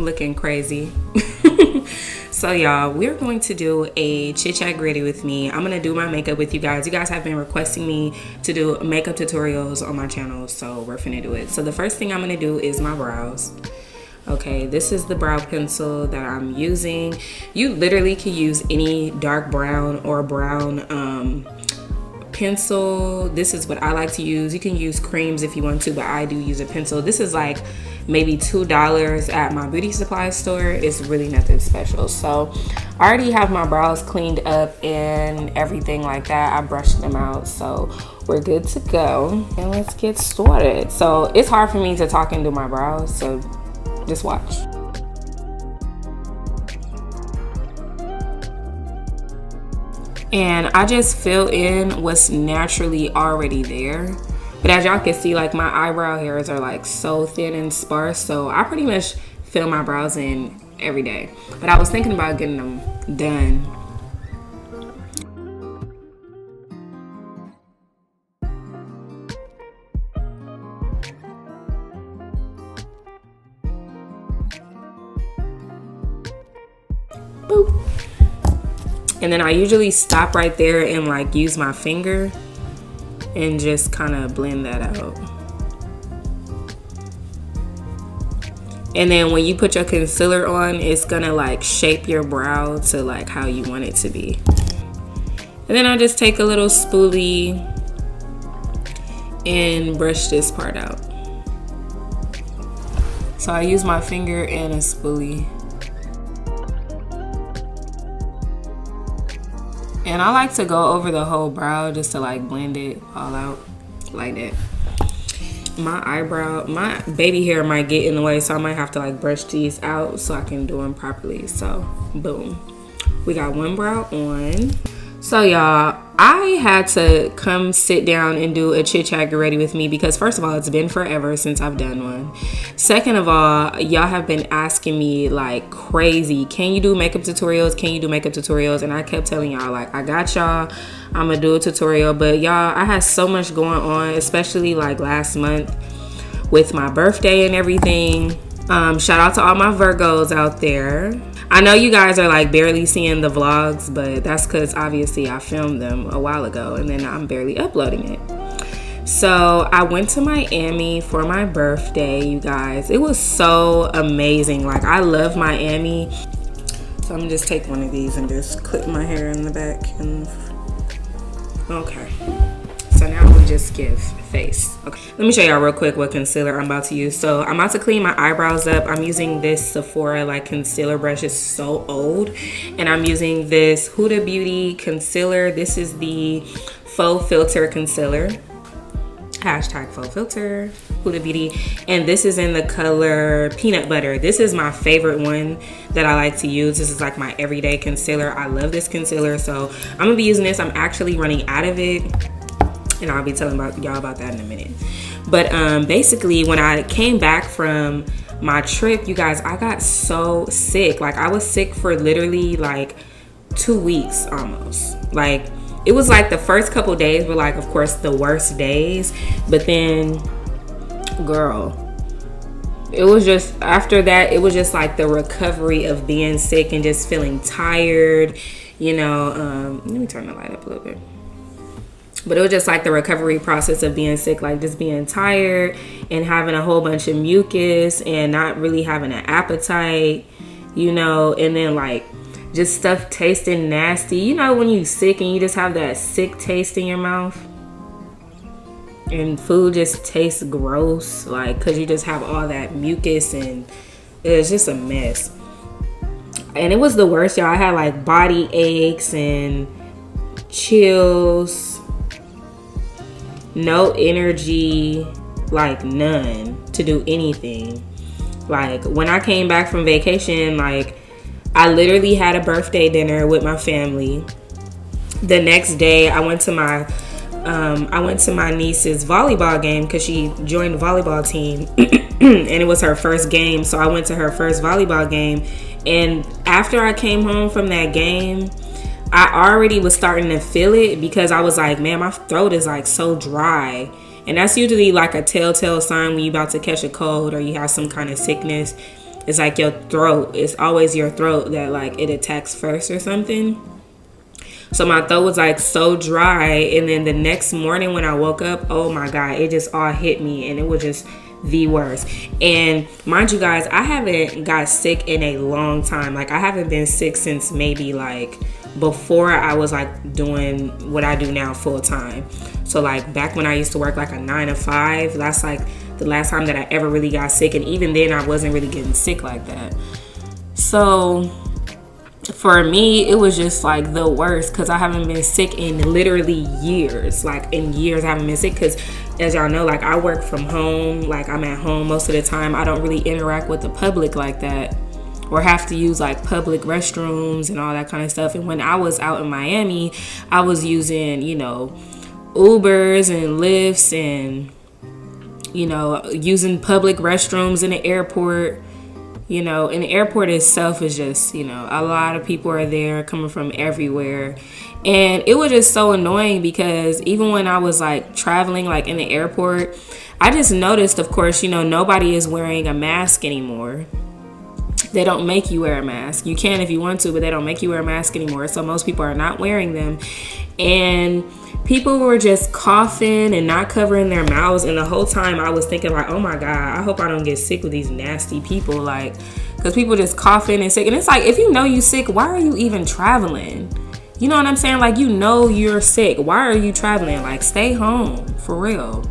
looking crazy. So y'all, we're going to do a chit chat gritty with me. I'm gonna do my makeup with you guys. You guys have been requesting me to do makeup tutorials on my channel, so we're finna do it. So the first thing I'm gonna do is my brows. Okay, this is the brow pencil that I'm using. You literally can use any dark brown or brown pencil. This is what I like to use. You can use creams if you want to, but I do use a pencil. This is like maybe $2 at my beauty supply store. It's really nothing special. So I already have my brows cleaned up and everything like that. I brushed them out, so we're good to go. And let's get started. So it's hard for me to talk and do my brows, so just watch. And I just fill in what's naturally already there. But as y'all can see, like my eyebrow hairs are like so thin and sparse, so I pretty much fill my brows in every day. But I was thinking about getting them done. Boop. And then I usually stop right there and like use my finger and just kind of blend that out. And then when you put your concealer on, it's gonna like shape your brow to like how you want it to be. And then I'll just take a little spoolie and brush this part out. So I use my finger and a spoolie. And I like to go over the whole brow just to like blend it all out like that. My baby hair might get in the way, so I might have to like brush these out so I can do them properly. So boom, we got one brow on. So y'all, I had to come sit down and do a chit chat get ready with me because first of all, it's been forever since I've done one. Second of all, y'all have been asking me like crazy, can you do makeup tutorials? Can you do makeup tutorials? And I kept telling y'all like, I got y'all, I'm gonna do a tutorial. But y'all, I had so much going on, especially like last month with my birthday and everything. Shout out to all my Virgos out there. I know you guys are like barely seeing the vlogs, but that's because obviously I filmed them a while ago and then I'm barely uploading it. So I went to Miami for my birthday, you guys. It was so amazing. Like I love Miami. So I'm gonna just take one of these and just clip my hair in the back. And okay. So now we just give face. Okay, let me show y'all real quick what concealer I'm about to use. So I'm about to clean my eyebrows up. I'm using this Sephora like concealer brush. It's so old. And I'm using this Huda Beauty concealer. This is the Faux Filter concealer. Hashtag Faux Filter, Huda Beauty. And this is in the color Peanut Butter. This is my favorite one that I like to use. This is like my everyday concealer. I love this concealer. So I'm gonna be using this. I'm actually running out of it, and I'll be telling y'all about that in a minute. But basically when I came back from my trip, you guys, I got so sick. Like I was sick for literally like 2 weeks almost. Like it was like the first couple days were like, of course, the worst days. But then, girl, it was just, after that, it was just like the recovery of being sick and just feeling tired, you know. Let me turn the light up a little bit. But it was just like the recovery process of being sick, like just being tired and having a whole bunch of mucus and not really having an appetite, you know, and then like just stuff tasting nasty. You know when you sick and you just have that sick taste in your mouth and food just tastes gross, like because you just have all that mucus and it's just a mess. And it was the worst, y'all. I had like body aches and chills, no energy, like none to do anything. Like when I came back from vacation, like I literally had a birthday dinner with my family. The next day I went to my niece's volleyball game because she joined the volleyball team and it was her first game. So I went to her first volleyball game, and after I came home from that game, I already was starting to feel it because I was like, man, my throat is like so dry. And that's usually like a telltale sign when you're about to catch a cold or you have some kind of sickness. it's like your throat. It's always your throat that like it attacks first or something. So my throat was like so dry, and then the next morning when I woke up, oh my God, it just all hit me, and it was just the worst. And mind you guys, I haven't got sick in a long time. Like I haven't been sick since maybe like before I was like doing what I do now full time. So like back when I used to work like a 9 to 5, that's like the last time that I ever really got sick. And even then I wasn't really getting sick like that. So for me, it was just like the worst, because I haven't been sick in literally years. Like in years I haven't been sick, because as y'all know, like I work from home. Like I'm at home most of the time. I don't really interact with the public like that, or have to use like public restrooms and all that kind of stuff. And when I was out in Miami, I was using, you know, Ubers and Lyfts, and, you know, using public restrooms in the airport. You know, and the airport itself is just, you know, a lot of people are there coming from everywhere. And it was just so annoying, because even when I was like traveling like in the airport, I just noticed, of course, you know, nobody is wearing a mask anymore. They don't make you wear a mask. You can if you want to, but they don't make you wear a mask anymore. So most people are not wearing them. And people were just coughing and not covering their mouths. And the whole time I was thinking like, oh my God, I hope I don't get sick with these nasty people. Like, because people just coughing and sick. And it's like, if you know you sick, why are you even traveling? You know what I'm saying? Like, you know you're sick. Why are you traveling? Like, stay home, for real.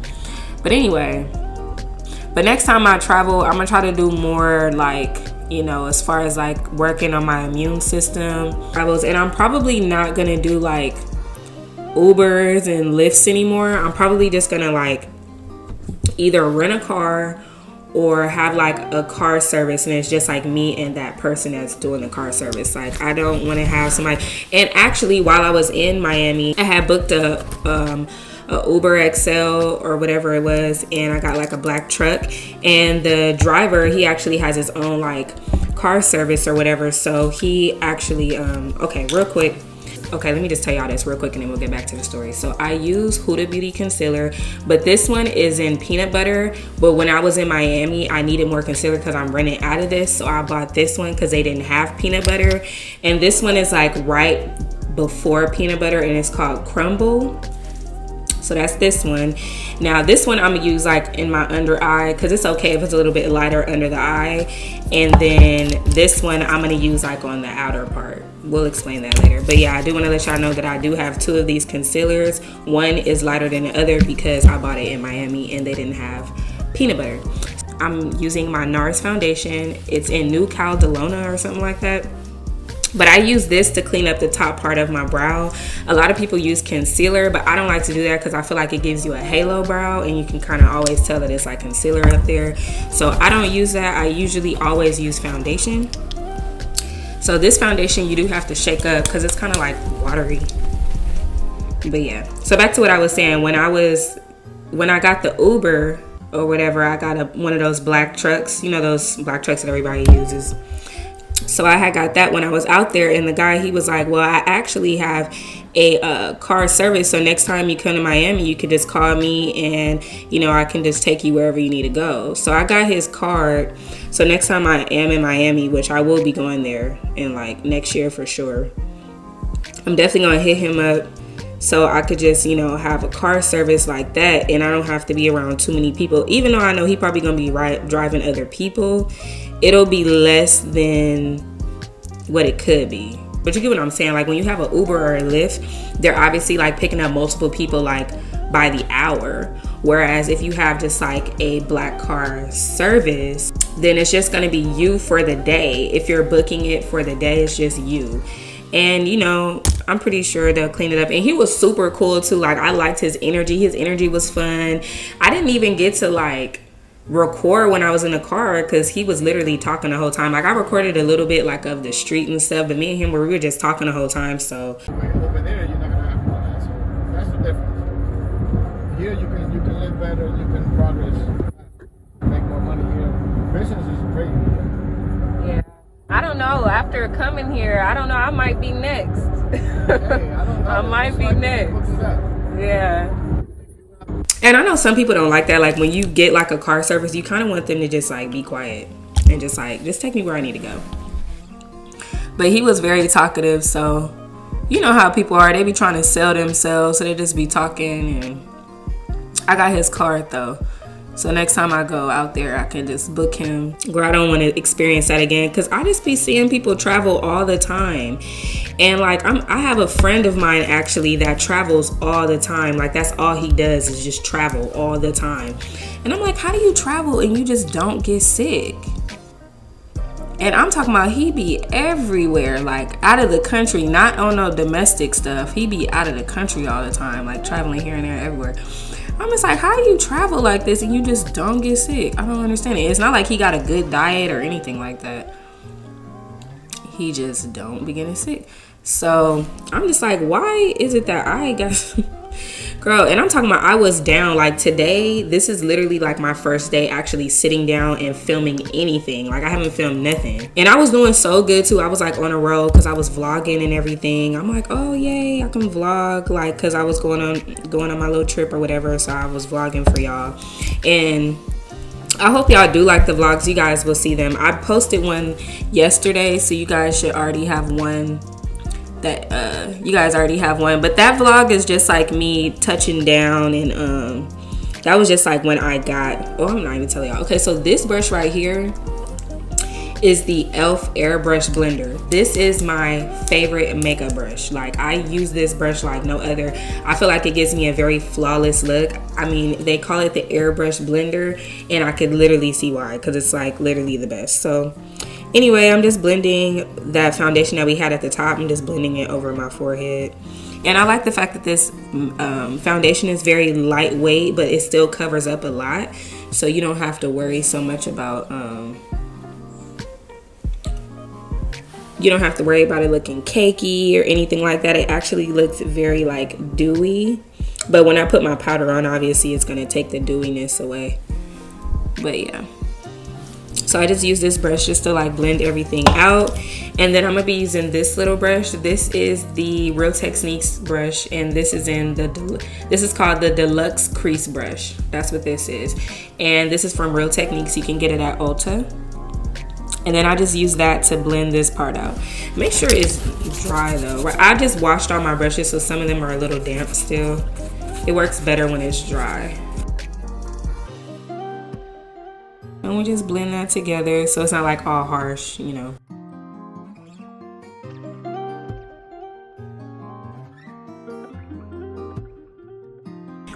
But anyway, but next time I travel, I'm gonna try to do more like, you know, as far as like working on my immune system. And I'm probably not gonna do like Ubers and Lyfts anymore. I'm probably just gonna like either rent a car or have like a car service, and it's just like me and that person that's doing the car service. Like I don't want to have somebody. And actually, while I was in Miami, I had booked a Uber XL or whatever it was, and I got like a black truck, and the driver, he actually has his own like car service or whatever. So he actually okay, real quick. Okay, let me just tell y'all this real quick, and then we'll get back to the story. So I use Huda Beauty concealer, but this one is in peanut butter. But when I was in Miami, I needed more concealer because I'm running out of this. So I bought this one because they didn't have peanut butter. And this one is like right before peanut butter, and it's called Crumble. So that's this one. Now this one I'm gonna use like in my under eye, because it's okay if it's a little bit lighter under the eye. And then this one I'm gonna use like on the outer part. We'll explain that later. But yeah, I do want to let y'all know that I do have 2 of these concealers. One is lighter than the other because I bought it in Miami and they didn't have peanut butter. I'm using my NARS foundation. It's in New Caledonia or something like that. But I use this to clean up the top part of my brow. A lot of people use concealer, but I don't like to do that because I feel like it gives you a halo brow, and you can kind of always tell that it's like concealer up there. So I don't use that. I usually always use foundation. So this foundation you do have to shake up because it's kind of like watery. But yeah, so back to what I was saying. When I got the Uber or whatever, I got one of those black trucks. You know, those black trucks that everybody uses. So I had got that when I was out there, and the guy, he was like, well, I actually have a car service, so next time you come to Miami, you could just call me, and you know, I can just take you wherever you need to go. So I got his card, so next time I am in Miami, which I will be going there in like next year for sure, I'm definitely gonna hit him up so I could just, you know, have a car service like that, and I don't have to be around too many people. Even though I know he probably gonna be driving other people, it'll be less than what it could be. But you get what I'm saying? Like when you have an Uber or a Lyft, they're obviously like picking up multiple people like by the hour. Whereas if you have just like a black car service, then it's just gonna be you for the day. If you're booking it for the day, it's just you. And you know, I'm pretty sure they'll clean it up. And he was super cool too. Like I liked his energy. His energy was fun. I didn't even get to like record when I was in the car because he was literally talking the whole time. Like I recorded a little bit like of the street and stuff, but me and him we were just talking the whole time. So over there you're not gonna have that. So that's the difference. Here you can live better, you can progress, make more money here. Business is great. Yeah. I don't know. After coming here, I don't know. I might be next. Hey, I don't know. I might be like next. Yeah. And I know some people don't like that. Like when you get like a car service, you kind of want them to just like be quiet and just like, just take me where I need to go. But he was very talkative, so you know how people are, they be trying to sell themselves, so they just be talking. And I got his card though, so next time I go out there I can just book him. Girl, I don't want to experience that again, because I just be seeing people travel all the time. And like I have a friend of mine actually that travels all the time. Like that's all he does is just travel all the time. And I'm like, how do you travel and you just don't get sick? And I'm talking about he be everywhere, like out of the country, not on no domestic stuff. He be out of the country all the time, like traveling here and there everywhere. I'm just like, how do you travel like this and you just don't get sick? I don't understand it. It's not like he got a good diet or anything like that. He just don't be getting sick. So I'm just like, why is it that I got... Girl, and I'm talking about I was down like today. This is literally like my first day actually sitting down and filming anything. Like I haven't filmed nothing. And I was doing so good too. I was like on a roll because I was vlogging and everything. I'm like, oh yay, I can vlog, like, because I was going on my little trip or whatever. So I was vlogging for y'all. And I hope y'all do like the vlogs. You guys will see them. I posted one yesterday, so you guys should already have one. That you guys already have one, but that vlog is just like me touching down, and that was just like when I got, oh, I'm not even telling y'all. Okay, so this brush right here is the e.l.f. Airbrush Blender. This is my favorite makeup brush. Like I use this brush like no other. I feel like it gives me a very flawless look. I mean, they call it the Airbrush Blender, and I could literally see why, because it's like literally the best. So anyway, I'm just blending that foundation that we had at the top. I'm just blending it over my forehead. And I like the fact that this foundation is very lightweight, but it still covers up a lot. So you don't have to worry so much about, you don't have to worry about it looking cakey or anything like that. It actually looks very like dewy. But when I put my powder on, obviously it's gonna take the dewiness away. But yeah. So I just use this brush just to like blend everything out. And then I'm gonna be using this little brush. This is the Real Techniques brush, and this is this is called the Deluxe Crease Brush. That's what this is. And this is from Real Techniques. You can get it at Ulta. And then I just use that to blend this part out. Make sure it's dry though. I just washed all my brushes, so some of them are a little damp still. It works better when it's dry. And we just blend that together so it's not like all harsh, you know.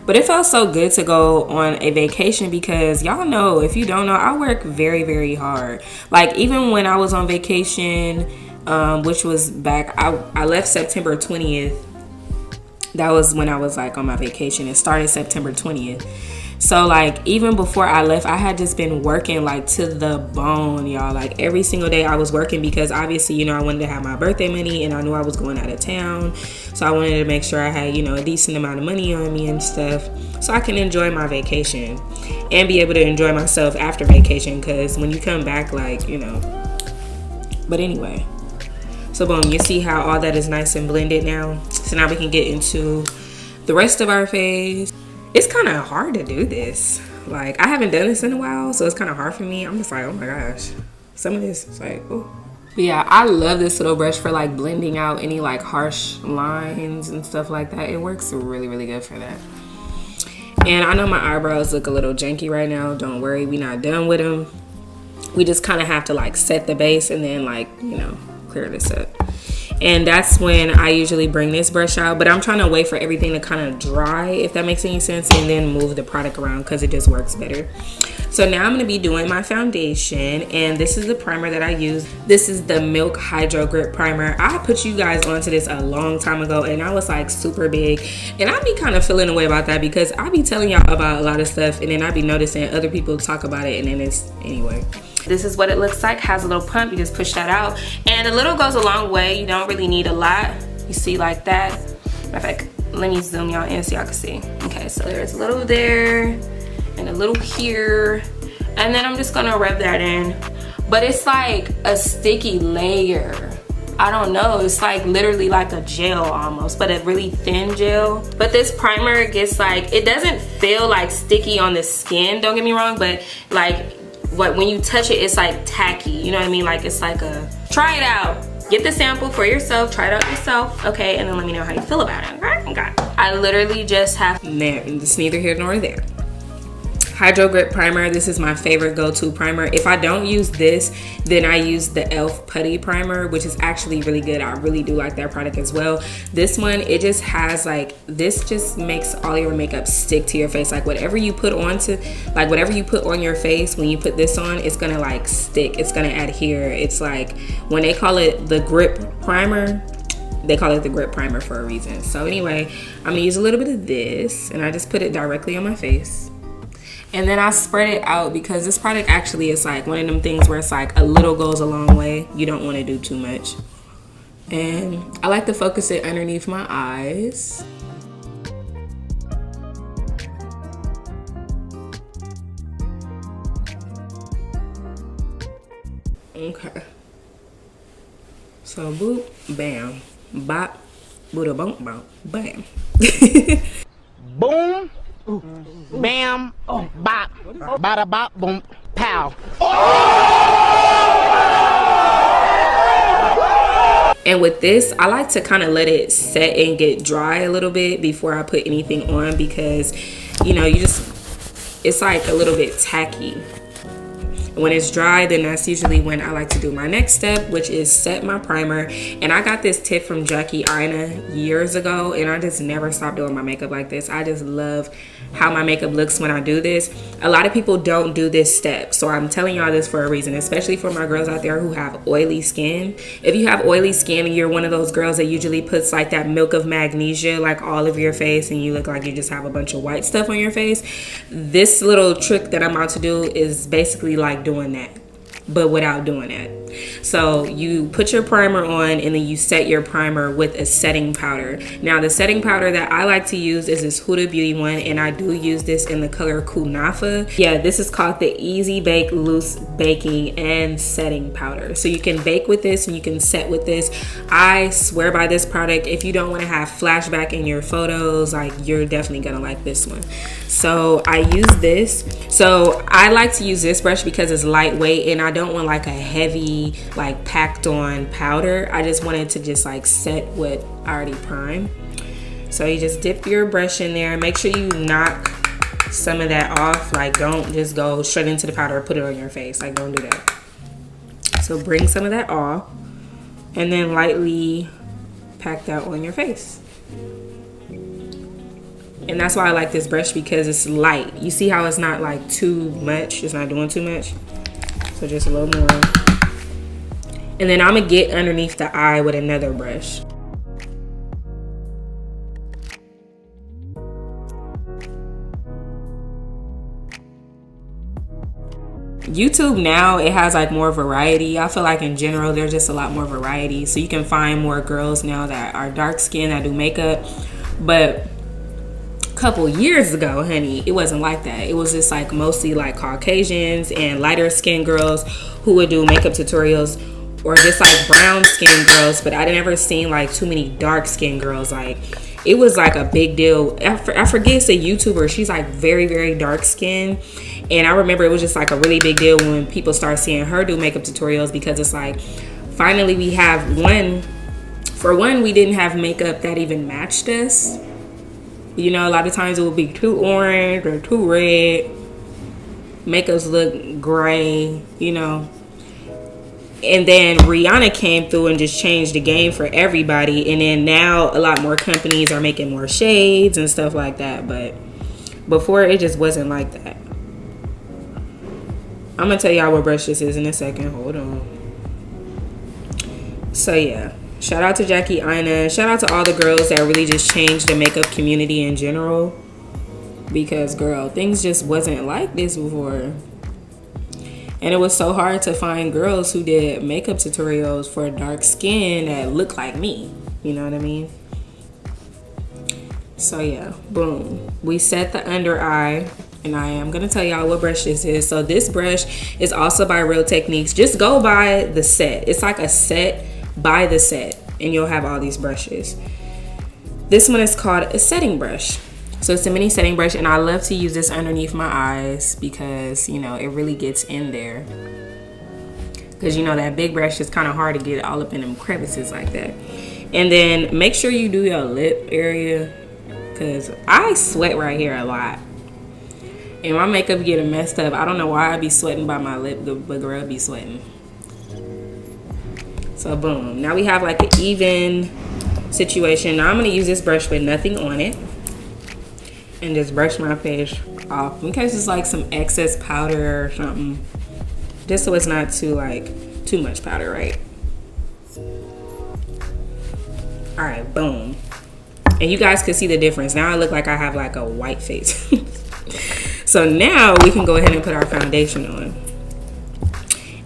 But it felt so good to go on a vacation, because y'all know, if you don't know, I work very, very hard. Like even when I was on vacation, which was back, I left September 20th. That was when I was like on my vacation. It started September 20th. So like even before I left, I had just been working like to the bone, y'all. Like every single day I was working, because obviously, you know, I wanted to have my birthday money and I knew I was going out of town. So I wanted to make sure I had, you know, a decent amount of money on me and stuff, so I can enjoy my vacation and be able to enjoy myself after vacation, because when you come back, like, you know. But anyway, so boom, you see how all that is nice and blended now. So now we can get into the rest of our face. It's kind of hard to do this. Like I haven't done this in a while, so it's kind of hard for me. I'm just like, oh my gosh, some of this is like, oh. But yeah, I love this little brush for like blending out any like harsh lines and stuff like that. It works really, really good for that. And I know my eyebrows look a little janky right now. Don't worry, we're not done with them. We just kind of have to like set the base and then like, you know, clear this up. And that's when I usually bring this brush out, but I'm trying to wait for everything to kind of dry, if that makes any sense, and then move the product around, because it just works better. So now I'm going to be doing my foundation, and this is the primer that I use. This is the Milk Hydro Grip Primer. I put you guys onto this a long time ago, and I was like super big, and I be kind of feeling away about that, because I be telling y'all about a lot of stuff, and then I be noticing other people talk about it, and then it's, anyway. This is what it looks like. Has a little pump. You just push that out, and a little goes a long way. You don't really need a lot. You see, like that. Matter of fact, let me zoom y'all in so y'all can see. Okay, so there's a little there and a little here, and then I'm just gonna rub that in. But it's like a sticky layer. I don't know, it's like literally like a gel almost, but a really thin gel. But this primer gets like, it doesn't feel like sticky on the skin, don't get me wrong, but like what, when you touch it, it's like tacky, you know what I mean? Like it's like a, try it out. Get the sample for yourself, try it out yourself, okay? And then let me know how you feel about it, okay? I literally just have, it's neither here nor there. Hydro Grip Primer, this is my favorite go-to primer. If I don't use this, then I use the e.l.f. Putty Primer, which is actually really good. I really do like that product as well. This one, it just has like, this just makes all your makeup stick to your face. Like whatever you put onto, like whatever you put on your face, when you put this on, it's gonna like stick, it's gonna adhere. It's like, when they call it the grip primer, they call it the grip primer for a reason. So anyway, I'm gonna use a little bit of this, and I just put it directly on my face. And then I spread it out because this product actually is like one of them things where it's like a little goes a long way. You don't want to do too much. And I like to focus it underneath my eyes. Okay. So boop, bam, bop, boota bump, bump, bam. Boom. Bam, bop, bada bop, boom, pow. And with this, I like to kind of let it set and get dry a little bit before I put anything on, because, you know, it's like a little bit tacky. When it's dry, then that's usually when I like to do my next step, which is set my primer. And I got this tip from Rihanna years ago, and I just never stopped doing my makeup like this. I just love how my makeup looks when I do this. A lot of people don't do this step, so I'm telling y'all this for a reason, especially for my girls out there who have oily skin. If you have oily skin and you're one of those girls that usually puts like that milk of magnesia like all over your face, and you look like you just have a bunch of white stuff on your face, this little trick that I'm about to do is basically like doing that, but without doing that. So you put your primer on, and then you set your primer with a setting powder. Now the setting powder that I like to use is this Huda Beauty one, and I do use this in the color Kunafa. Yeah, this is called the Easy Bake Loose Baking and Setting Powder. So you can bake with this and you can set with this. I swear by this product. If you don't want to have flashback in your photos, like, you're definitely gonna like this one. So I use this. So I like to use this brush because it's lightweight, and I don't want like a heavy, like packed on powder. I just wanted to just like set what I already primed. So you just dip your brush in there. Make sure you knock some of that off. Like, don't just go straight into the powder and put it on your face. Like, don't do that. So bring some of that off, and then lightly pack that on your face. And that's why I like this brush, because it's light. You see how it's not like too much, it's not doing too much. So just a little more. And then I'm gonna get underneath the eye with another brush. YouTube now, it has like more variety. I feel like in general there's just a lot more variety, so you can find more girls now that are dark skinned that do makeup. But a couple years ago, honey, it wasn't like that. It was just like mostly like Caucasians and lighter skinned girls who would do makeup tutorials, or just like brown skinned girls. But I never seen like too many dark skinned girls. Like, it was like a big deal. I forget, it's a YouTuber, she's like very, very dark skinned, and I remember it was just like a really big deal when people started seeing her do makeup tutorials, because it's like, finally we have one. For one, we didn't have makeup that even matched us. You know, a lot of times it would be too orange or too red. Makeups look gray, you know. And then Rihanna came through and just changed the game for everybody. And then now a lot more companies are making more shades and stuff like that. But before, it just wasn't like that. I'm going to tell y'all what brush this is in a second. Hold on. So yeah. Shout out to Rihanna. Shout out to all the girls that really just changed the makeup community in general. Because, girl, things just wasn't like this before. And it was so hard to find girls who did makeup tutorials for dark skin that looked like me. You know what I mean? So yeah, boom. We set the under eye. And I am going to tell y'all what brush this is. So this brush is also by Real Techniques. Just go by the set. It's like a set. Buy the set and you'll have all these brushes. This one is called a setting brush. So it's a mini setting brush, and I love to use this underneath my eyes because, you know, it really gets in there. Because, you know, that big brush is kind of hard to get all up in them crevices like that. And then make sure you do your lip area, because I sweat right here a lot. And my makeup getting messed up. I don't know why I be sweating by my lip, but girl be sweating. So boom. Now we have like an even situation. Now I'm going to use this brush with nothing on it. And just brush my face off in case it's like some excess powder or something. Just so it's not too much powder, right? All right, boom. And you guys can see the difference. Now I look like I have like a white face. So now we can go ahead and put our foundation on.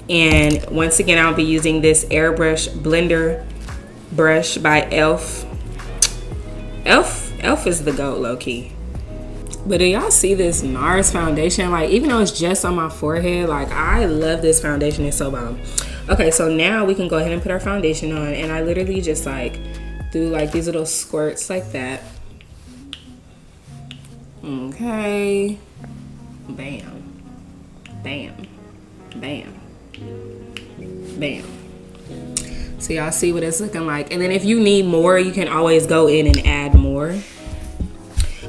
And once again, I'll be using this Airbrush Blender brush by e.l.f. e.l.f. is the GOAT, low-key. But do y'all see this NARS foundation? Like, even though it's just on my forehead, like, I love this foundation. It's so bomb. Okay, so now we can go ahead and put our foundation on. And I literally just like do like these little squirts like that. Okay. Bam. Bam. Bam. Bam. So y'all see what it's looking like. And then if you need more, you can always go in and add more.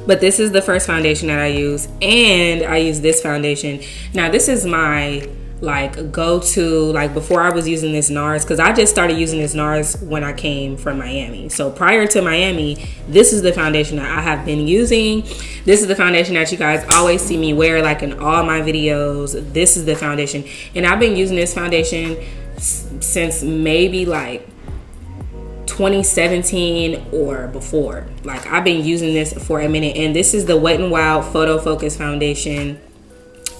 But this is the first foundation that I use, and I use this foundation. Now this is my like go-to, like before I was using this NARS, because I just started using this NARS when I came from Miami. So prior to Miami, this is the foundation that I have been using. This is the foundation that you guys always see me wear, like in all my videos. This is the foundation, and I've been using this foundation since maybe like 2017 or before. Like, I've been using this for a minute, and this is the Wet n Wild PhotoFocus foundation,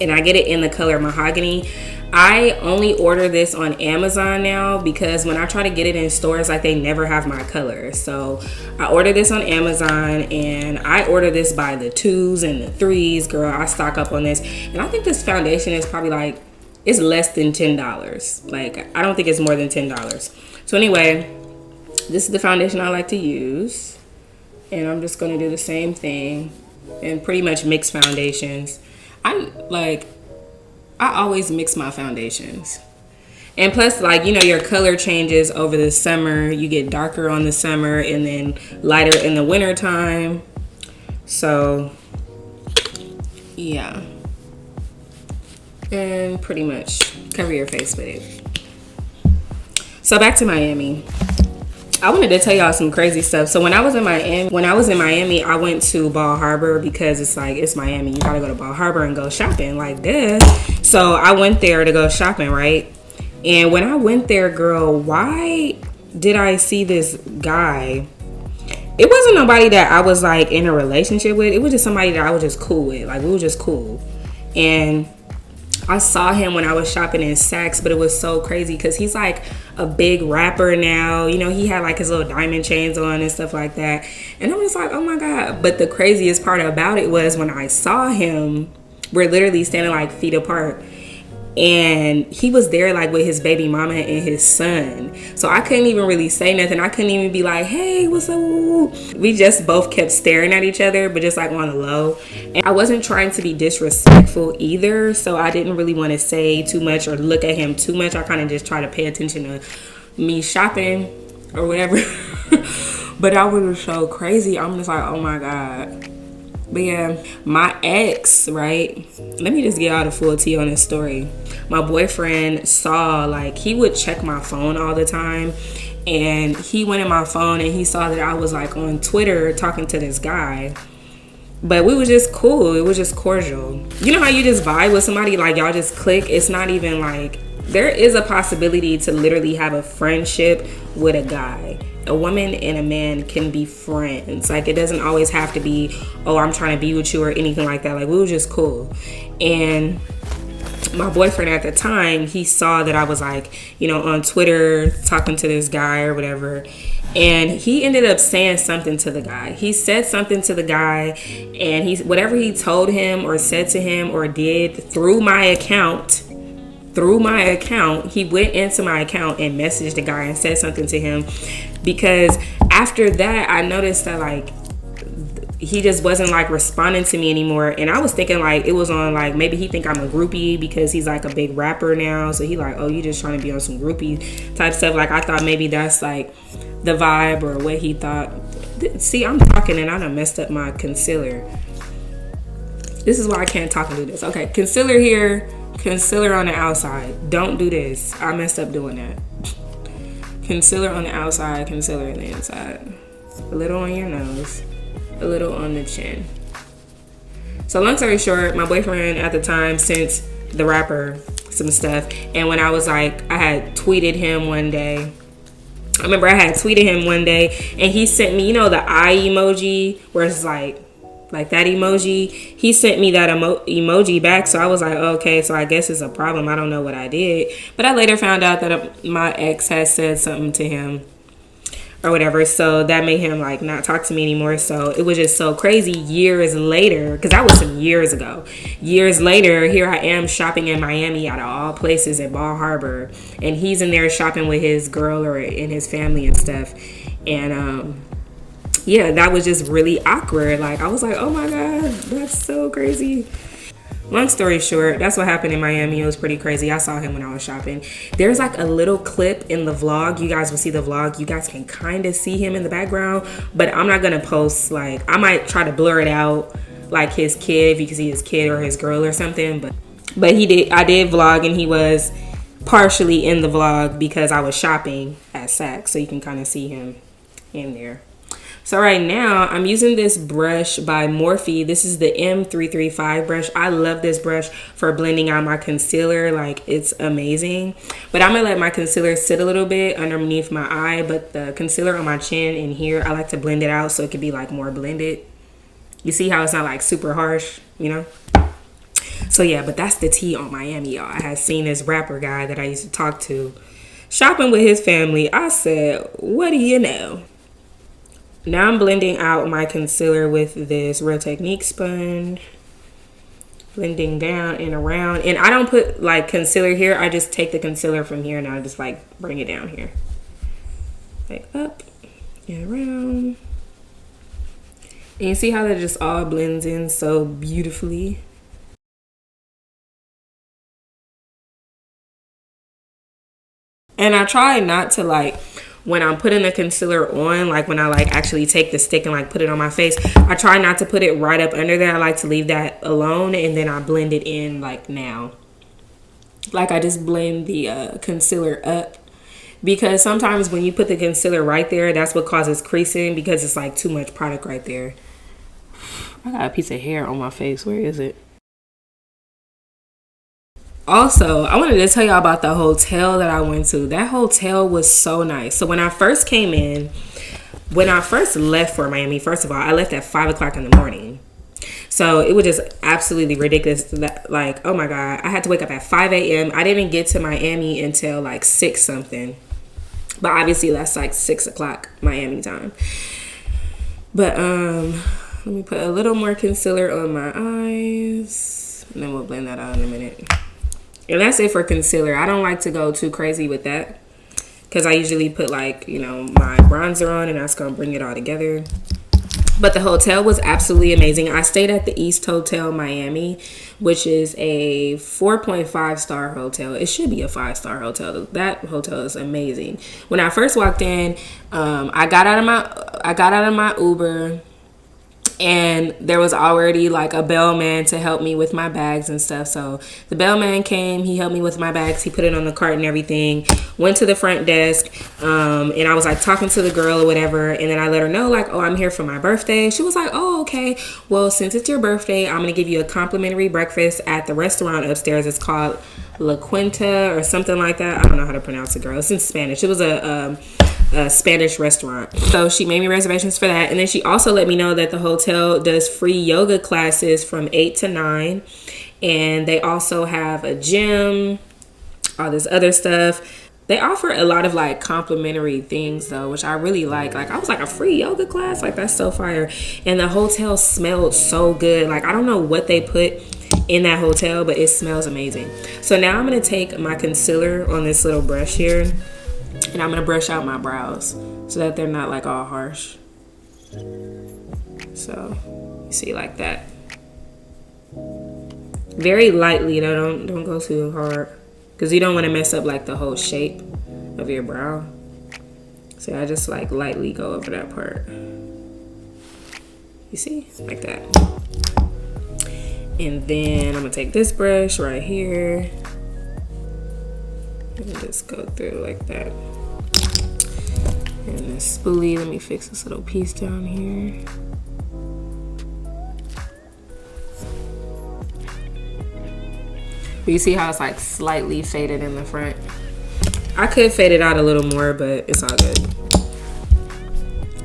and I get it in the color Mahogany. I only order this on Amazon now because when I try to get it in stores, like, they never have my color. So I order this on Amazon, and I order this by the 2s and the 3s. Girl, I stock up on this, and I think this foundation is probably like, it's less than $10. Like, I don't think it's more than $10. So anyway, this is the foundation I like to use, and I'm just going to do the same thing and pretty much mix foundations. I always mix my foundations. And plus, like, you know, your color changes over the summer. You get darker on the summer and then lighter in the winter time. So yeah, and pretty much cover your face with it. So back to Miami. I wanted to tell y'all some crazy stuff. So when I was in Miami, I went to Bal Harbour because it's like, it's Miami. You gotta go to Bal Harbour and go shopping, like, duh. So I went there to go shopping, right? And when I went there, girl, why did I see this guy? It wasn't nobody that I was like in a relationship with. It was just somebody that I was just cool with. Like, we were just cool. And I saw him when I was shopping in Saks, but it was so crazy because he's like a big rapper now. You know, he had like his little diamond chains on and stuff like that. And I'm just like, oh my God. But the craziest part about it was when I saw him, we're literally standing like feet apart. And he was there like with his baby mama and his son. So I couldn't even really say nothing. I couldn't even be like, hey, what's up? We just both kept staring at each other, but just like on the low. And I wasn't trying to be disrespectful either. So I didn't really want to say too much or look at him too much. I kind of just try to pay attention to me shopping or whatever. But I was so crazy. I'm just like, oh my God. But yeah, my ex, right? Let me just get all the full tea on this story. My boyfriend saw, like, he would check my phone all the time. And he went in my phone and he saw that I was like on Twitter talking to this guy. But we were just cool. It was just cordial. You know how you just vibe with somebody, like y'all just click? It's not even like, there is a possibility to literally have a friendship with a guy. A woman and a man can be friends. Like, it doesn't always have to be, oh, I'm trying to be with you or anything like that. Like, we were just cool. And my boyfriend at the time, he saw that I was like, you know, on Twitter talking to this guy or whatever. And he ended up saying something to the guy. He said something to the guy, and whatever he told him or said to him or did through my account, he went into my account and messaged the guy and said something to him. Because after that, I noticed that, like, he just wasn't like responding to me anymore. And I was thinking like it was on like maybe he think I'm a groupie because he's like a big rapper now, so he like, oh, you just trying to be on some groupie type stuff. Like I thought maybe that's like the vibe or what he thought. See, I'm talking and I done messed up my concealer. This is why I can't talk and do this. Okay, concealer here, concealer on the outside. Don't do this. I messed up doing that. Concealer on the outside, concealer on the inside. A little on your nose, a little on the chin. So long story short, my boyfriend at the time sent the rapper some stuff, and when I was like, I had tweeted him one day. I remember I had tweeted him one day, and he sent me, you know, the eye emoji where it's like that emoji. He sent me that emoji back, so I was like, okay, so I guess it's a problem. I don't know what I did, but I later found out that my ex had said something to him or whatever, so that made him like not talk to me anymore. So it was just so crazy. Years later, because that was some years ago, years later, here I am shopping in Miami out of all places at Bal Harbour, and he's in there shopping with his girl or in his family and stuff. And yeah, that was just really awkward. Like I was like, oh my god, that's so crazy. Long story short, that's what happened in Miami. It was pretty crazy. I saw him when I was shopping. There's like a little clip in the vlog. You guys will see the vlog. You guys can kind of see him in the background, but I'm not gonna post, like, I might try to blur it out, like his kid, if you can see his kid or his girl or something. But I did vlog, and he was partially in the vlog because I was shopping at Saks, so you can kind of see him in there. So right now, I'm using this brush by Morphe. This is the M335 brush. I love this brush for blending out my concealer. Like, it's amazing. But I'm going to let my concealer sit a little bit underneath my eye. But the concealer on my chin and here, I like to blend it out so it could be, like, more blended. You see how it's not, like, super harsh, you know? So, yeah, but that's the tea on Miami, y'all. I had seen this rapper guy that I used to talk to shopping with his family. I said, what do you know? Now I'm blending out my concealer with this Real Technique sponge. Blending down and around. And I don't put like concealer here. I just take the concealer from here and I just like bring it down here. Like up and around. And you see how that just all blends in so beautifully. And I try not to like, when I'm putting the concealer on, like when I like actually take the stick and like put it on my face, I try not to put it right up under there. I like to leave that alone, and then I blend it in like now. Like I just blend the concealer up, because sometimes when you put the concealer right there, that's what causes creasing, because it's like too much product right there. I got a piece of hair on my face. Where is it? Also, I wanted to tell y'all about the hotel that I went to. That hotel was so nice. So when I first came in, when I first left for Miami, first of all, I left at 5 o'clock in the morning. So it was just absolutely ridiculous. That, like, oh my God, I had to wake up at 5 a.m. I didn't get to Miami until like 6 something. But obviously that's like 6 o'clock Miami time. But let me put a little more concealer on my eyes, and then we'll blend that out in a minute. And that's it for concealer. I don't like to go too crazy with that, because I usually put like, you know, my bronzer on, and that's gonna bring it all together. But the hotel was absolutely amazing. I stayed at the East Hotel Miami, which is a 4.5 star hotel. It should be a 5-star hotel. That hotel is amazing. When I first walked in, I got out of my Uber, and there was already like a bellman to help me with my bags and stuff. So the bellman came, he helped me with my bags, he put it on the cart and everything, went to the front desk, and I was like talking to the girl or whatever, and then I let her know like, oh, I'm here for my birthday. She was like, oh, okay, well, since it's your birthday, I'm gonna give you a complimentary breakfast at the restaurant upstairs. It's called La Quinta or something like that. I don't know how to pronounce it, girl. It's in Spanish. It was a Spanish restaurant. So she made me reservations for that. And then she also let me know that the hotel does free yoga classes from 8 to 9. And they also have a gym, all this other stuff. They offer a lot of like complimentary things though, which I really like. Like I was like, a free yoga class? Like that's so fire. And the hotel smelled so good. Like I don't know what they put in that hotel, but it smells amazing. So now I'm gonna take my concealer on this little brush here, and I'm gonna brush out my brows so that they're not like all harsh. So you see like that. Very lightly though, don't go too hard, because you don't want to mess up like the whole shape of your brow. So I just like lightly go over that part. You see, like that. And then I'm gonna take this brush right here and just go through like that. And this spoolie, let me fix this little piece down here. But you see how it's like slightly faded in the front? I could fade it out a little more, but it's all good.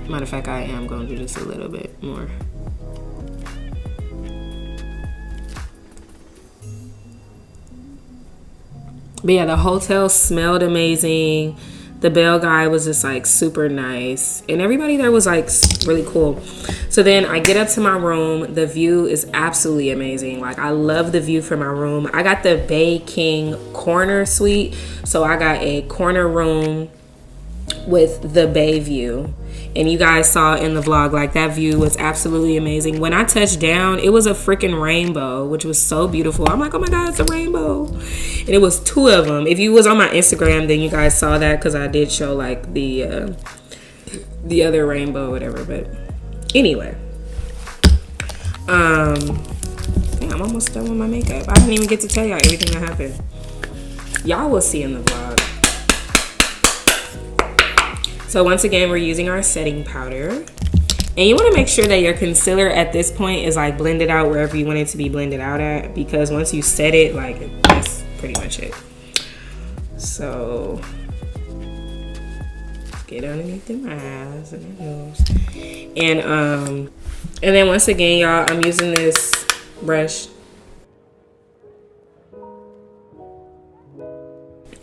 Matter of fact, I am gonna do this a little bit more. But yeah, the hotel smelled amazing. The bell guy was just like super nice, and everybody there was like really cool. So then I get up to my room. The view is absolutely amazing. Like, I love the view from my room. I got the Bay King corner suite, so I got a corner room with the bay view, and you guys saw in the vlog, like, that view was absolutely amazing. When I touched down, it was a freaking rainbow, which was so beautiful. I'm like, oh my god, it's a rainbow. And it was 2 of them. If you was on my Instagram, then you guys saw that, because I did show like the other rainbow, whatever. But anyway, dang, I'm almost done with my makeup. I didn't even get to tell y'all everything that happened. Y'all will see in the vlog. So once again, we're using our setting powder. And you want to make sure that your concealer at this point is like blended out wherever you want it to be blended out at, because once you set it, like, that's pretty much it. So get underneath my eyes and my nose. And then once again, y'all, I'm using this brush.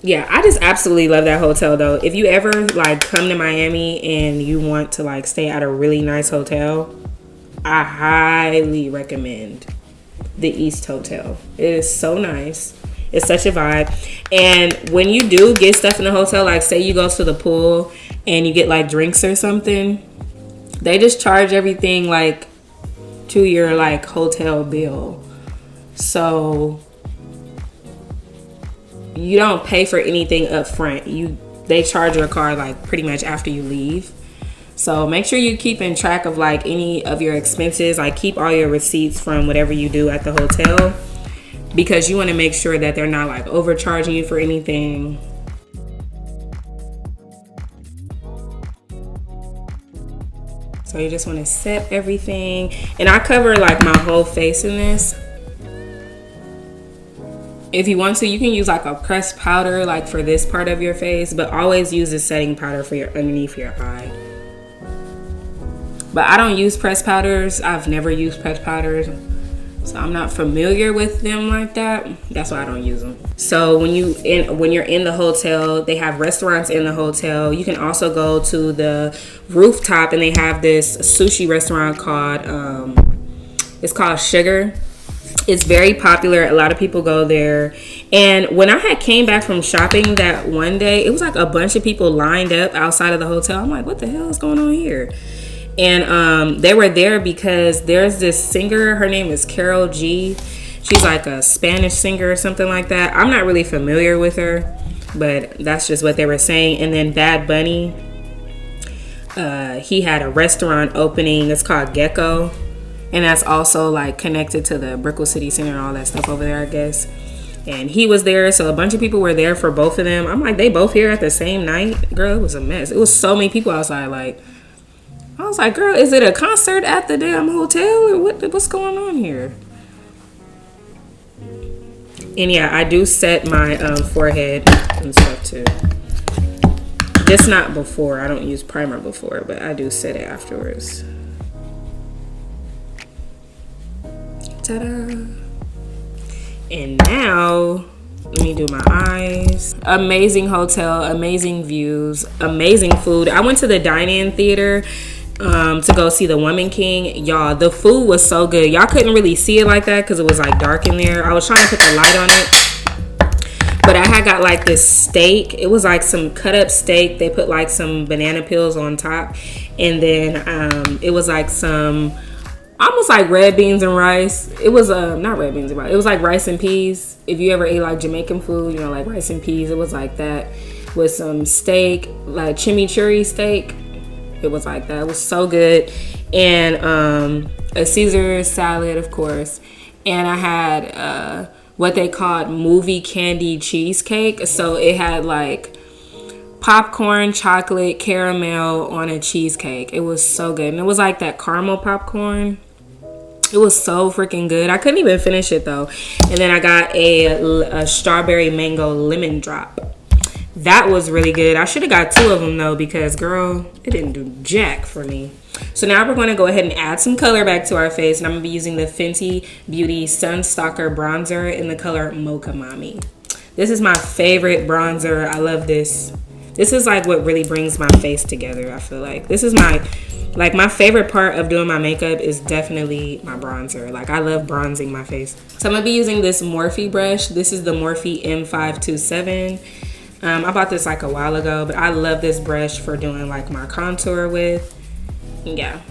Yeah, I just absolutely love that hotel though. If you ever like come to Miami and you want to like stay at a really nice hotel, I highly recommend the East Hotel. It is so nice. It's such a vibe. And when you do get stuff in the hotel, like say you go to the pool and you get like drinks or something, they just charge everything like to your like hotel bill. So you don't pay for anything up front. They charge your card like pretty much after you leave. So make sure you're keeping track of like any of your expenses. Like keep all your receipts from whatever you do at the hotel, because you want to make sure that they're not like overcharging you for anything. So you just want to set everything. And I cover like my whole face in this. If you want to, you can use like a pressed powder like for this part of your face, but always use a setting powder for your underneath your eye. But I don't use pressed powders. I've never used pressed powders, so I'm not familiar with them like that. That's why I don't use them. So when you're in the hotel, they have restaurants in the hotel. You can also go to the rooftop, and they have this sushi restaurant called it's called Sugar. It's very popular. A lot of people go there. And when I had came back from shopping that one day, it was like a bunch of people lined up outside of the hotel. I'm like, what the hell is going on here? And they were there because there's this singer. Her name is Carol G. She's like a Spanish singer or something like that. I'm not really familiar with her, but that's just what they were saying. And then Bad Bunny, he had a restaurant opening. It's called Gecko. And that's also like connected to the Brickell City Center and all that stuff over there, I guess. And he was there, so a bunch of people were there for both of them. I'm like, they both here at the same night? Girl, it was a mess. It was so many people outside. Like, I was like, girl, is it a concert at the damn hotel, or what's going on here? And yeah, I do set my forehead and stuff too. Just not before. I don't use primer before, but I do set it afterwards. Ta-da. And now let me do my eyes. Amazing hotel, amazing views, amazing food. I went to the dine-in theater to go see The Woman King. Y'all, the food was so good. Y'all couldn't really see it like that because it was like dark in there. I was trying to put the light on it, but I had got like this steak. It was like some cut up steak. They put like some banana peels on top, and then it was like some almost like red beans and rice. It was not red beans and rice. It was like rice and peas. If you ever ate like Jamaican food, you know, like rice and peas, it was like that with some steak, like chimichurri steak. It was like that. It was so good. And a Caesar salad, of course. And I had what they called movie candy cheesecake. So it had like popcorn, chocolate, caramel on a cheesecake. It was so good. And it was like that caramel popcorn. It was so freaking good. I couldn't even finish it though. And then I got a strawberry mango lemon drop. That was really good. I should have got 2 of them though, because girl, it didn't do jack for me. So now we're going to go ahead and add some color back to our face, and I'm going to be using the Fenty Beauty Sun Stalk'r bronzer in the color Mocha Mami. This is my favorite bronzer. I love this. This is like what really brings my face together. I feel like this is my favorite part of doing my makeup is definitely my bronzer. Like I love bronzing my face. So I'm going to be using this Morphe brush. This is the Morphe M527. I bought this like a while ago, but I love this brush for doing like my contour with. Yeah.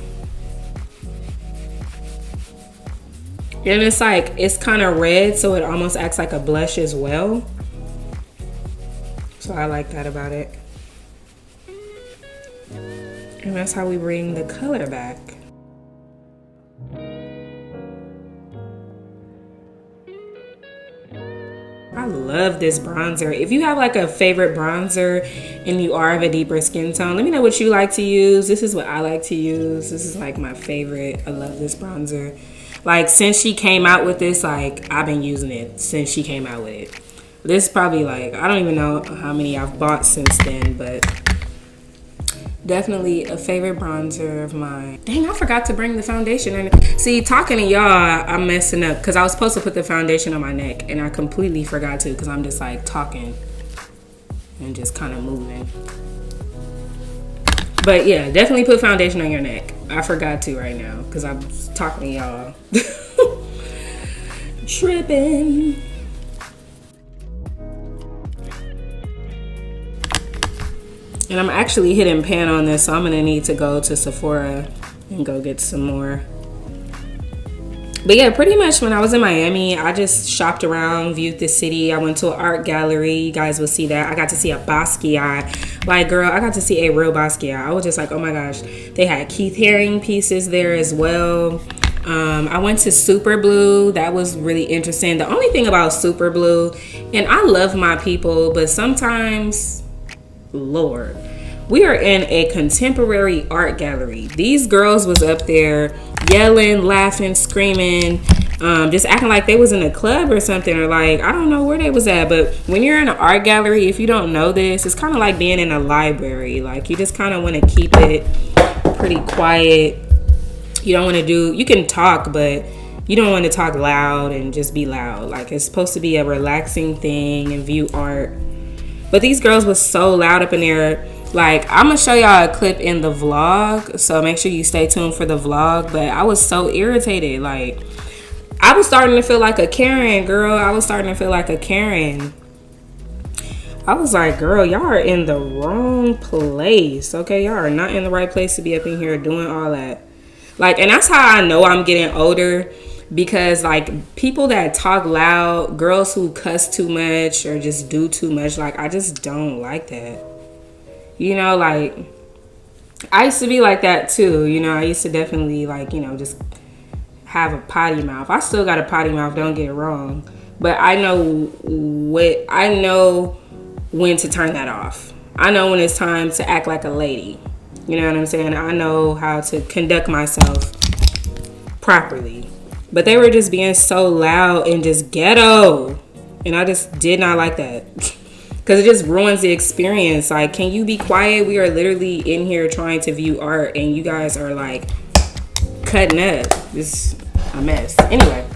And it's like, it's kind of red, so it almost acts like a blush as well. So I like that about it. And that's how we bring the color back. I love this bronzer. If you have like a favorite bronzer and you are of a deeper skin tone, let me know what you like to use. This is what I like to use. This is like my favorite. I love this bronzer. Like since she came out with this, like I've been using it since she came out with it. This is probably like, I don't even know how many I've bought since then, but definitely a favorite bronzer of mine. Dang, I forgot to bring the foundation in. See, talking to y'all, I'm messing up because I was supposed to put the foundation on my neck and I completely forgot to because I'm just like talking and just kind of moving. But yeah, definitely put foundation on your neck. I forgot to right now because I'm talking to y'all. Tripping. And I'm actually hitting pan on this, so I'm gonna need to go to Sephora and go get some more. But yeah, pretty much when I was in Miami, I just shopped around, viewed the city. I went to an art gallery. You guys will see that. I got to see a Basquiat. Like, girl, I got to see a real Basquiat. I was just like, oh my gosh. They had Keith Haring pieces there as well. I went to Super Blue. That was really interesting. The only thing about Super Blue, and I love my people, but sometimes, Lord, we are in a contemporary art gallery. These girls was up there yelling, laughing, screaming, just acting like they was in a club or something, or like, I don't know where they was at. But when you're in an art gallery, if you don't know this, it's kind of like being in a library. Like you just kind of want to keep it pretty quiet. You don't want to do, you can talk, but you don't want to talk loud and just be loud. Like it's supposed to be a relaxing thing and view art. But these girls was so loud up in there. Like, I'm going to show y'all a clip in the vlog, so make sure you stay tuned for the vlog. But I was so irritated. Like, I was starting to feel like a Karen, girl. I was starting to feel like a Karen. I was like, girl, y'all are in the wrong place, okay? Y'all are not in the right place to be up in here doing all that. Like, and that's how I know I'm getting older. Because like people that talk loud, girls who cuss too much or just do too much, like I just don't like that. You know, like I used to be like that too. You know, I used to definitely like, you know, just have a potty mouth. I still got a potty mouth, don't get it wrong. But I know when to turn that off. I know when it's time to act like a lady. You know what I'm saying? I know how to conduct myself properly. But they were just being so loud and just ghetto. And I just did not like that. Because it just ruins the experience. Like, can you be quiet? We are literally in here trying to view art. And you guys are like cutting up. It's a mess. Anyway.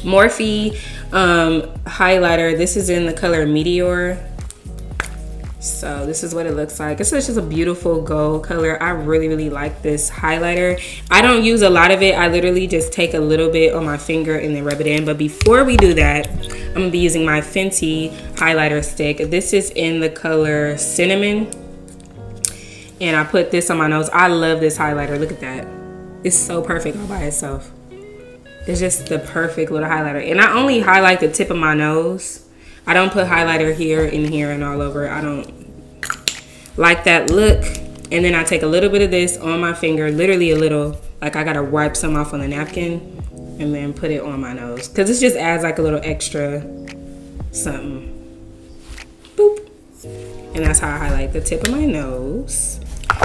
Morphe highlighter. This is in the color Meteor. So this is what it looks like. It's just a beautiful gold color. I really, really like this highlighter. I don't use a lot of it. I literally just take a little bit on my finger and then rub it in. But before we do that, I'm gonna be using my Fenty highlighter stick. This is in the color Cinnamon. And I put this on my nose. I love this highlighter. Look at that. It's so perfect all by itself. It's just the perfect little highlighter. And I only highlight the tip of my nose. I don't put highlighter here and here and all over. I don't like that look. And then I take a little bit of this on my finger, literally a little, like I gotta wipe some off on the napkin and then put it on my nose. Cause it just adds like a little extra something. Boop. And that's how I highlight the tip of my nose.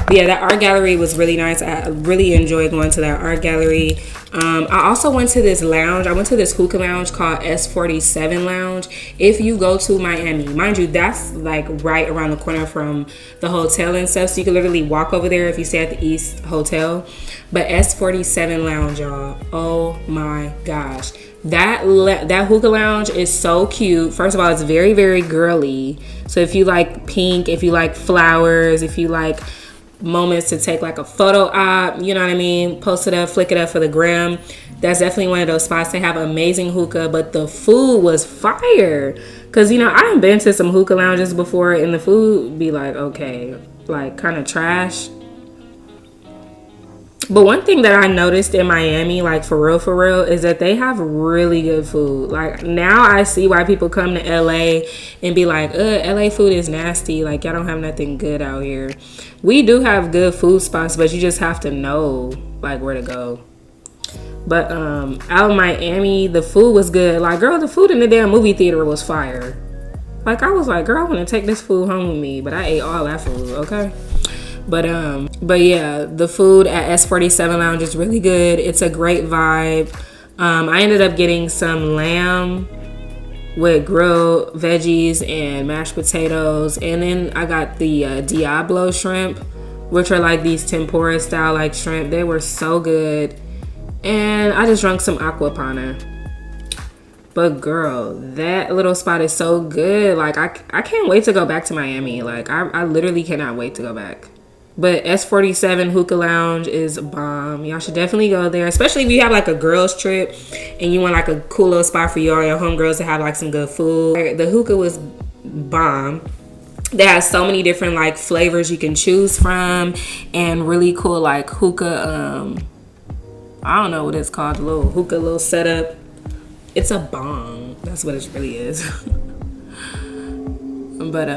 But yeah, that art gallery was really nice. I really enjoyed going to that art gallery. I also went to this lounge. I went to this hookah lounge called S47 Lounge. If you go to Miami, mind you, that's like right around the corner from the hotel and stuff. So you can literally walk over there if you stay at the East Hotel. But S47 Lounge, y'all. Oh my gosh. That hookah lounge is so cute. First of all, it's very, very girly. So if you like pink, if you like flowers, if you like moments to take like a photo op, you know what I mean, post it up, flick it up for the gram, that's definitely one of those spots. They have amazing hookah, but the food was fire. Because, you know, I done been to some hookah lounges before and the food be like, okay, like kind of trash. But one thing that I noticed in Miami, like for real, is that they have really good food. Like now I see why people come to LA and be like, LA food is nasty. Like y'all don't have nothing good out here. We do have good food spots, but you just have to know like where to go. But out in Miami, the food was good. Like girl, the food in the damn movie theater was fire. Like I was like, girl, I want to take this food home with me, but I ate all that food, okay? But yeah, the food at S47 Lounge is really good. It's a great vibe. I ended up getting some lamb with grilled veggies and mashed potatoes. And then I got the Diablo shrimp, which are like these tempura style like shrimp. They were so good. And I just drank some aquapana. But girl, that little spot is so good. Like I can't wait to go back to Miami. Like I literally cannot wait to go back. But S47 Hookah Lounge is bomb. Y'all should definitely go there, especially if you have like a girls trip and you want like a cool little spot for you or your homegirls to have like some good food. The hookah was bomb. They have so many different like flavors you can choose from and really cool like hookah, I don't know what it's called, little setup. It's a bong. That's what it really is. But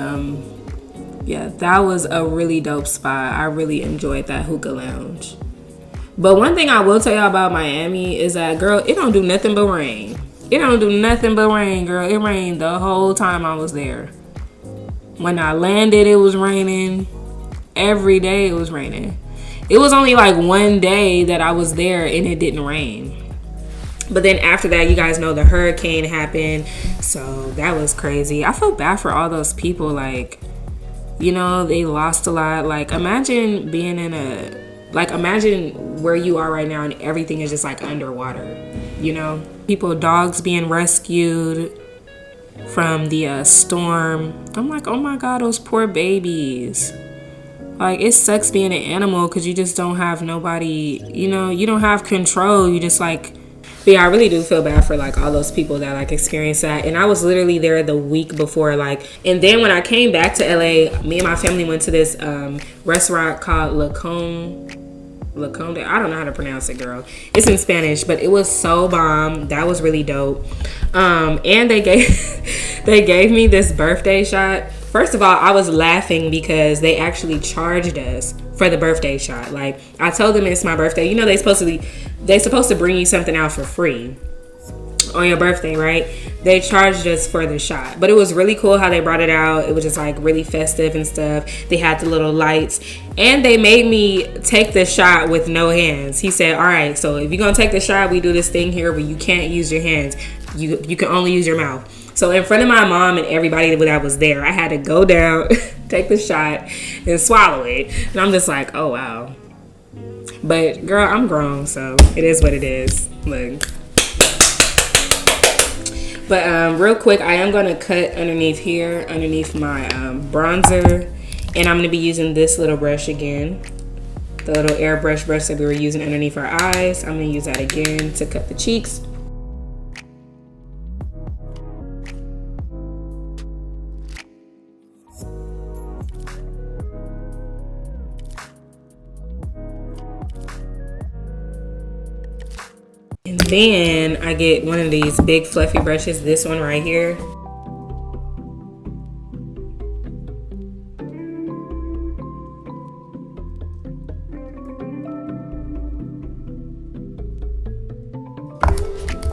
yeah, that was a really dope spot. I really enjoyed that hookah lounge. But one thing I will tell y'all about Miami is that, girl, it don't do nothing but rain. It don't do nothing but rain, girl. It rained the whole time I was there. When I landed, it was raining. Every day it was raining. It was only like one day that I was there and it didn't rain. But then after that, you guys know the hurricane happened. So that was crazy. I felt bad for all those people, like, you know, they lost a lot. Like imagine being in imagine where you are right now and everything is just like underwater, you know, dogs being rescued from the storm. I'm like, oh my God, those poor babies. Like it sucks being an animal because you just don't have nobody, you know, you don't have control. You just like, but yeah, I really do feel bad for like all those people that like experienced that. And I was literally there the week before, like, and then when I came back to LA, me and my family went to this restaurant called La Conde. I don't know how to pronounce it, girl. It's in Spanish, but it was so bomb. That was really dope. And they gave me this birthday shot. First of all, I was laughing because they actually charged us for the birthday shot. Like I told them it's my birthday. You know they're supposed to bring you something out for free on your birthday, right? They charged us for the shot, but it was really cool how they brought it out. It was just like really festive and stuff. They had the little lights and they made me take the shot with no hands. He said, all right, so if you're gonna take the shot, we do this thing here where you can't use your hands. You can only use your mouth. So in front of my mom and everybody that was there, I had to go down, take the shot and swallow it. And I'm just like, oh wow. But girl, I'm grown, so it is what it is. Look. But real quick, I am going to cut underneath here, underneath my bronzer. And I'm going to be using this little brush again. The little airbrush brush that we were using underneath our eyes. I'm going to use that again to cut the cheeks. Then I get one of these big fluffy brushes, this one right here.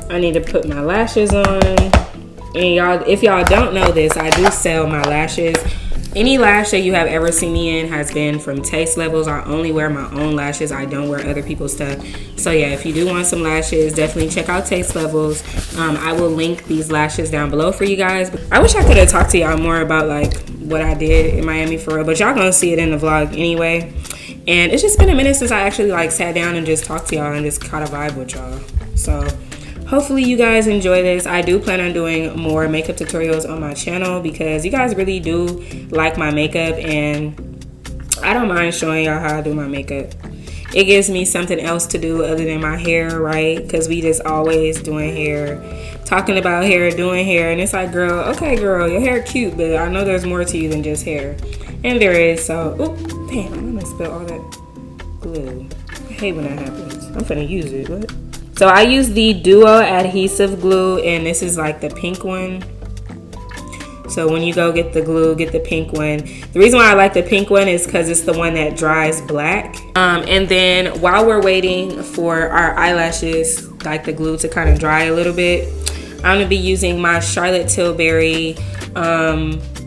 I need to put my lashes on. And y'all, if y'all don't know this, I do sell my lashes. Any lash that you have ever seen me in has been from Taste Levels. I only wear my own lashes. I don't wear other people's stuff. So yeah, if you do want some lashes, definitely check out Taste Levels. I will link these lashes down below for you guys. I wish I could have talked to y'all more about like what I did in Miami for real, but y'all gonna see it in the vlog anyway. And it's just been a minute since I actually like sat down and just talked to y'all and just caught a vibe with y'all. So hopefully you guys enjoy this. I do plan on doing more makeup tutorials on my channel because you guys really do like my makeup, and I don't mind showing y'all how I do my makeup. It gives me something else to do other than my hair, right? Because we just always doing hair, talking about hair, doing hair, and it's like, girl, okay girl, your hair cute, but I know there's more to you than just hair. And there is. So, oh damn, I'm gonna spill all that glue. I hate when that happens. I'm finna use it. What? So I use the Duo adhesive glue, and this is like the pink one. So when you go get the glue, get the pink one. The reason why I like the pink one is because it's the one that dries black. And then while we're waiting for our eyelashes, like the glue to kind of dry a little bit, I'm gonna be using my Charlotte Tilbury.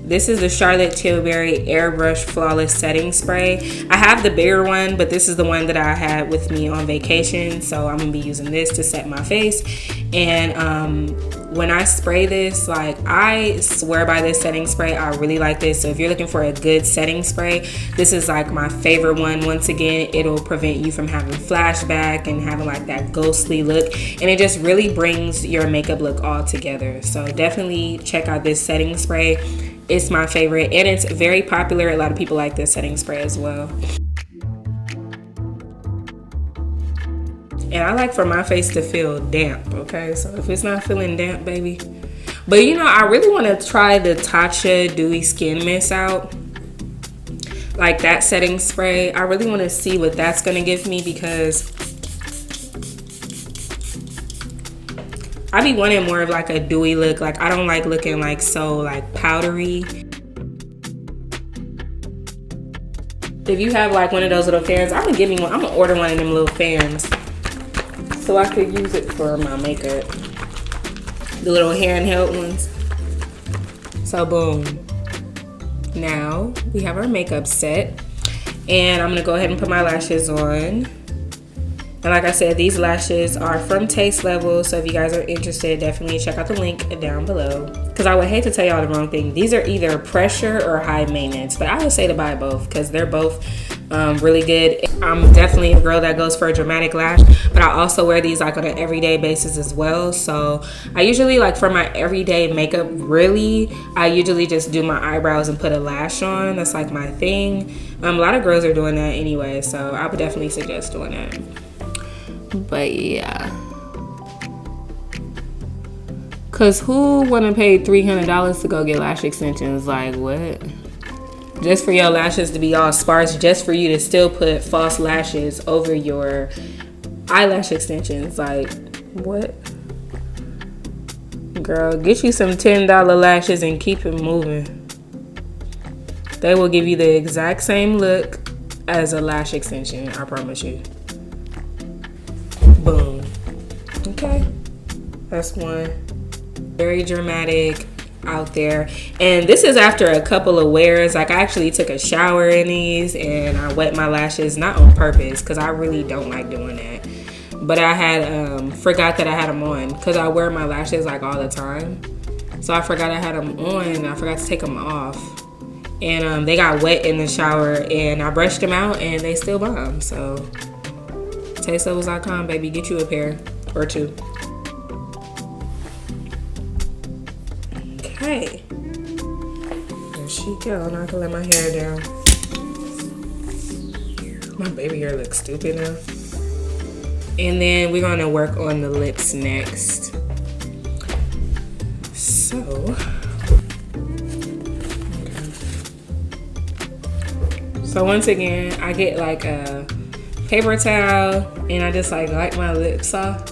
This is the Charlotte Tilbury Airbrush Flawless Setting Spray. I have the bigger one, but this is the one that I had with me on vacation. So I'm gonna be using this to set my face. And when I spray this, like, I swear by this setting spray. I really like this. So if you're looking for a good setting spray, this is like my favorite one. Once again, it'll prevent you from having flashback and having like that ghostly look. And it just really brings your makeup look all together. So definitely check out this setting spray. It's my favorite, and it's very popular. A lot of people like this setting spray as well. And I like for my face to feel damp, okay? So if it's not feeling damp, baby. But you know, I really want to try the Tatcha Dewy Skin Mist out. Like that setting spray. I really want to see what that's going to give me, because I be wanting more of like a dewy look. Like I don't like looking like so like powdery. If you have like one of those little fans, I'm gonna give me one. I'm gonna order one of them little fans so I could use it for my makeup. The little handheld ones. So boom. Now we have our makeup set, and I'm gonna go ahead and put my lashes on. And like I said, these lashes are from Taste Level, so if you guys are interested, definitely check out the link down below. Because I would hate to tell y'all the wrong thing. These are either pressure or high maintenance, but I would say to buy both because they're both really good. I'm definitely a girl that goes for a dramatic lash, but I also wear these like on an everyday basis as well. So I usually, like for my everyday makeup, really, I usually just do my eyebrows and put a lash on. That's like my thing. A lot of girls are doing that anyway, so I would definitely suggest doing that. But yeah, cause who wanna pay $300 to go get lash extensions? Like what? Just for your lashes to be all sparse, just for you to still put false lashes over your eyelash extensions? Like what? Girl, get you some $10 lashes and keep it moving. They will give you the exact same look as a lash extension, I promise you. Boom. Okay, that's one. Very dramatic out there. And this is after a couple of wears. Like I actually took a shower in these and I wet my lashes, not on purpose because I really don't like doing that, but I had forgot that I had them on because I wear my lashes like all the time. So I forgot I had them on and I forgot to take them off, and they got wet in the shower and I brushed them out and they still bomb. So TasteLevels.com, baby, get you a pair or two. Okay, there she go. Now I can let my hair down. My baby hair looks stupid now. And then we're gonna work on the lips next. So once again, I get like a paper towel and I just like wipe my lips off.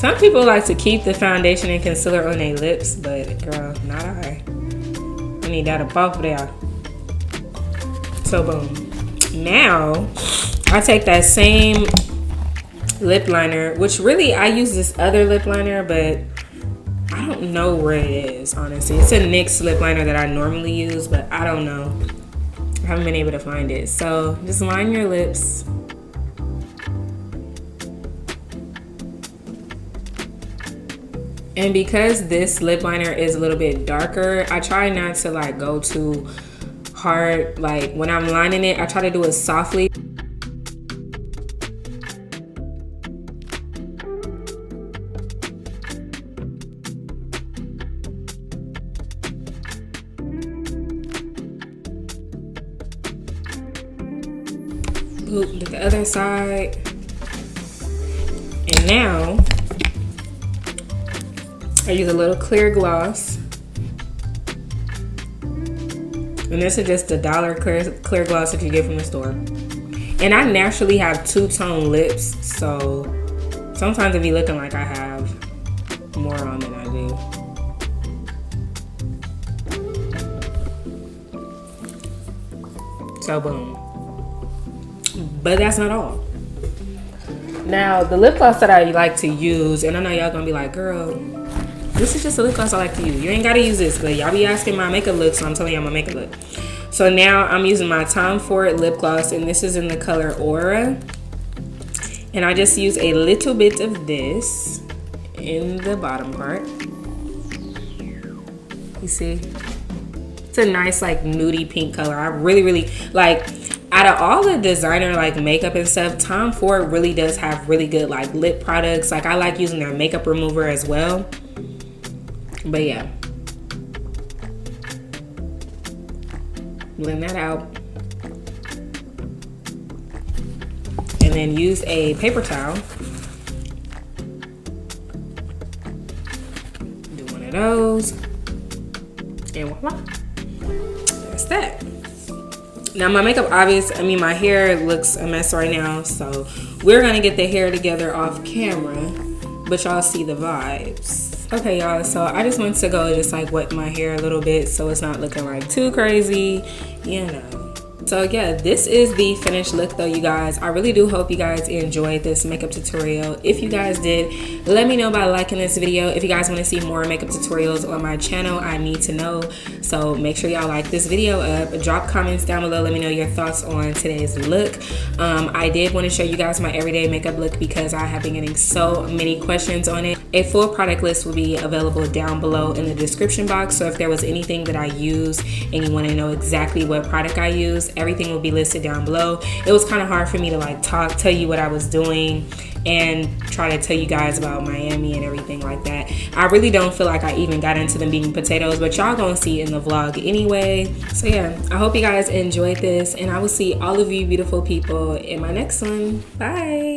Some people like to keep the foundation and concealer on their lips, but girl, not I. I need that above there. So boom. Now, I take that same lip liner, which really I use this other lip liner, but I don't know where it is, honestly. It's a NYX lip liner that I normally use, but I don't know. I haven't been able to find it. So just line your lips. And because this lip liner is a little bit darker, I try not to like go too hard. Like when I'm lining it, I try to do it softly. Oop, to the other side. And now I use a little clear gloss. And this is just a $1 clear gloss that you get from the store. And I naturally have two-tone lips, so sometimes it be looking like I have more on than I do. So boom. But that's not all. Now, the lip gloss that I like to use, and I know y'all gonna be like, girl, this is just a lip gloss I like to use. You ain't gotta use this, but y'all be asking my makeup look, so I'm telling you I'm a makeup look. So now I'm using my Tom Ford lip gloss, and this is in the color Aura. And I just use a little bit of this in the bottom part. You see? It's a nice like nudie pink color. I really like, out of all the designer like makeup and stuff, Tom Ford really does have really good like lip products. Like I like using their makeup remover as well. But yeah, blend that out. And then use a paper towel. Do one of those. And voila. That's that. Now my makeup, my hair looks a mess right now, so we're gonna get the hair together off camera, but y'all see the vibes. Okay y'all, so I just went to go just like wet my hair a little bit so it's not looking like too crazy, you know. So yeah, this is the finished look though, you guys. I really do hope you guys enjoyed this makeup tutorial. If you guys did, let me know by liking this video. If you guys want to see more makeup tutorials on my channel, I need to know. So make sure y'all like this video up. Drop comments down below. Let me know your thoughts on today's look. I did want to show you guys my everyday makeup look because I have been getting so many questions on it. A full product list will be available down below in the description box. So if there was anything that I use and you want to know exactly what product I use, everything will be listed down below. It was kind of hard for me to like tell you what I was doing and try to tell you guys about Miami and everything like that. I really don't feel like I even got into them being potatoes, but y'all gonna see it in the vlog anyway. So yeah, I hope you guys enjoyed this, and I will see all of you beautiful people in my next one. Bye.